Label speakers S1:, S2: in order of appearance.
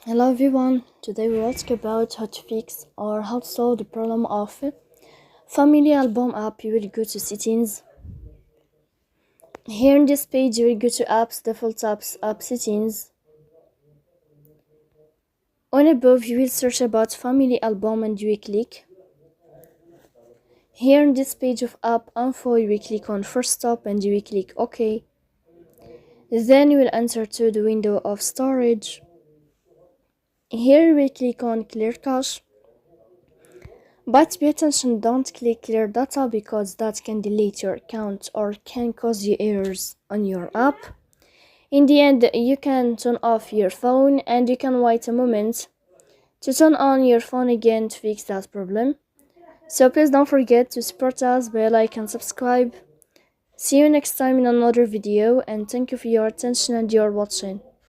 S1: Hello everyone, today we will talk about how to fix or how to solve the problem of FamilyAlbum app. You will go to settings. Here in this page you will go to apps, default apps, app settings. On above you will search about FamilyAlbum and you will click. Here in this page of app info you will click on first stop and you will click OK. Then you will enter to the window of storage. Here we click on clear cache. But pay attention, don't click clear data because that can delete your account or can cause you errors on your app. In the end, you can turn off your phone and you can wait a moment to turn on your phone again to fix that problem. So please don't forget to support us by like and subscribe. See you next time in another video and thank you for your attention and your watching.